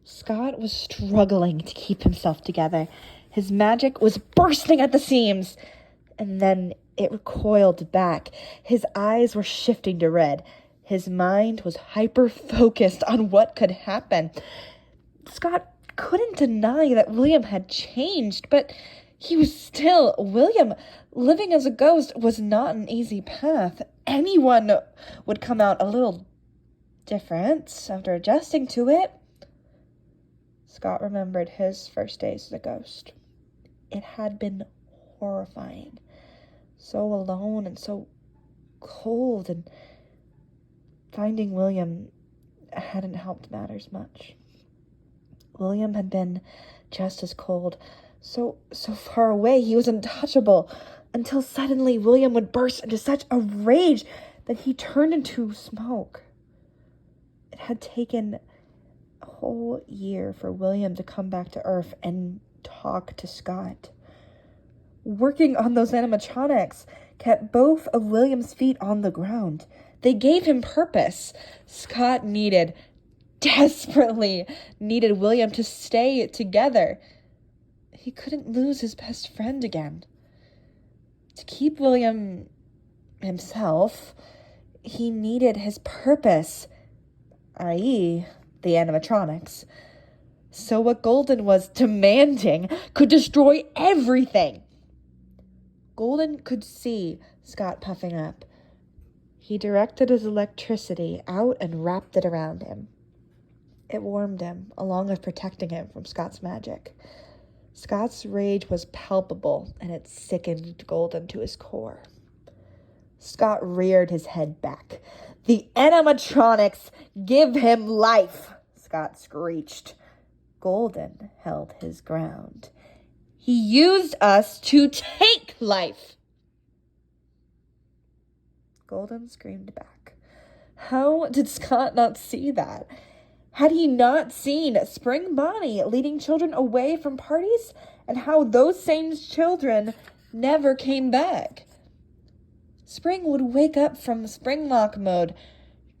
Scott was struggling to keep himself together. His magic was bursting at the seams. And then it recoiled back. His eyes were shifting to red. His mind was hyper-focused on what could happen. Scott couldn't deny that William had changed, but he was still William. Living as a ghost was not an easy path. Anyone would come out a little different after adjusting to it. Scott remembered his first days as a ghost. It had been horrifying. So alone and so cold, and finding William hadn't helped matters much. William had been just as cold, so far away he was untouchable, until suddenly William would burst into such a rage that he turned into smoke. It had taken a whole year for William to come back to Earth and talk to Scott. Working on those animatronics kept both of William's feet on the ground. They gave him purpose. Scott desperately needed William to stay together. He couldn't lose his best friend again. To keep William himself, he needed his purpose, i.e., the animatronics. So what Golden was demanding could destroy everything. Golden could see Scott puffing up. He directed his electricity out and wrapped it around him. It warmed him, along with protecting him from Scott's magic. Scott's rage was palpable, and it sickened Golden to his core. Scott reared his head back. "The animatronics give him life!" Scott screeched. Golden held his ground. "He used us to take life!" Golden screamed back. How did Scott not see that? Had he not seen Spring Bonnie leading children away from parties, and how those same children never came back? Spring would wake up from spring lock mode,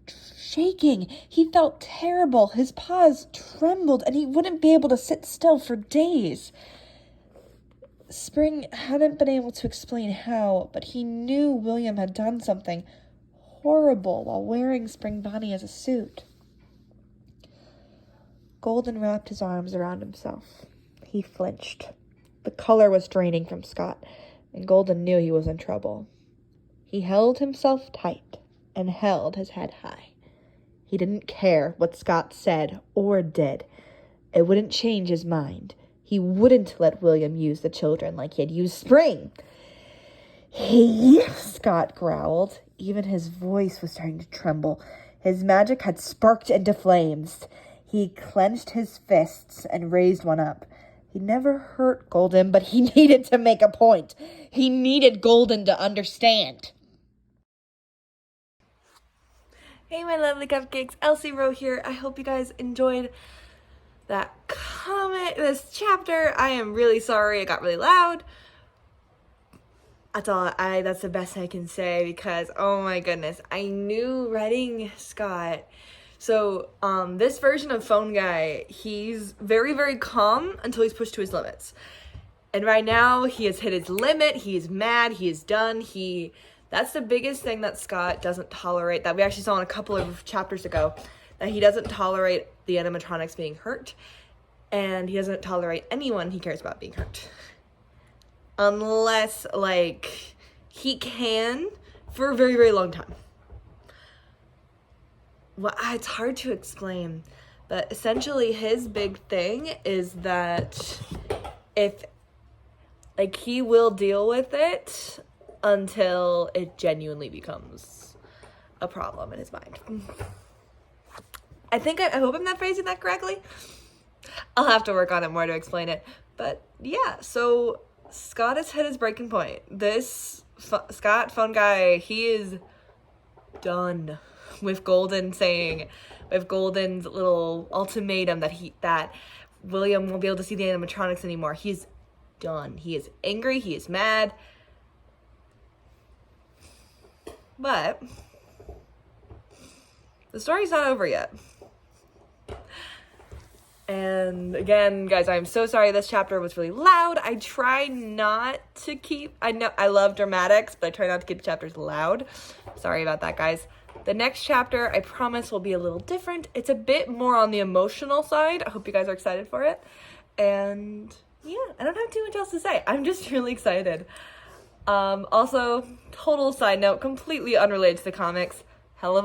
shaking. He felt terrible. His paws trembled, and he wouldn't be able to sit still for days. Spring hadn't been able to explain how, but he knew William had done something horrible while wearing Spring Bonnie as a suit. Golden wrapped his arms around himself. He flinched. The color was draining from Scott, and Golden knew he was in trouble. He held himself tight and held his head high. He didn't care what Scott said or did. It wouldn't change his mind. He wouldn't let William use the children like he had used Spring. Scott growled. Even his voice was starting to tremble. His magic had sparked into flames. He clenched his fists and raised one up. He never hurt Golden, but he needed to make a point. He needed Golden to understand. Hey, my lovely cupcakes. Elsie wrote here. I hope you guys enjoyed that this chapter. I am really sorry it got really loud. That's the best I can say, because oh my goodness, I knew writing Scott. So this version of Phone Guy, he's very, very calm until he's pushed to his limits. And right now he has hit his limit. He is mad. He is done. That's the biggest thing that Scott doesn't tolerate, that we actually saw in a couple of chapters ago, that he doesn't tolerate the animatronics being hurt, and he doesn't tolerate anyone he cares about being hurt. Unless, he can for a very, very long time. Well, it's hard to explain, but essentially his big thing is that he will deal with it until it genuinely becomes a problem in his mind. I hope I'm not phrasing that correctly. I'll have to work on it more to explain it. But yeah, so Scott has hit his breaking point. This Scott Phone Guy, he is done with Golden's little ultimatum that William won't be able to see the animatronics anymore. He's done. He is angry. He is mad. But the story's not over yet. And And again, guys, I'm so sorry this chapter was really loud. I try not to keep, I know I love dramatics, but I try not to keep chapters loud. Sorry about that, guys. The next chapter, I promise, will be a little different. It's a bit more on the emotional side. I hope you guys are excited for it. And yeah, I don't have too much else to say. I'm just really excited. Also, total side note, completely unrelated to the comics, Hazard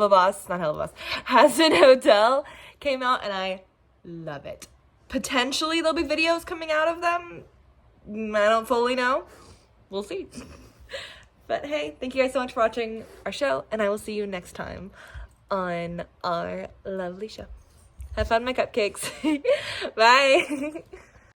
Hotel came out, and I love it. Potentially there'll be videos coming out of them. I don't fully know. We'll see. But hey, thank you guys so much for watching our show, and I will see you next time on our lovely show. Have fun, my cupcakes. Bye.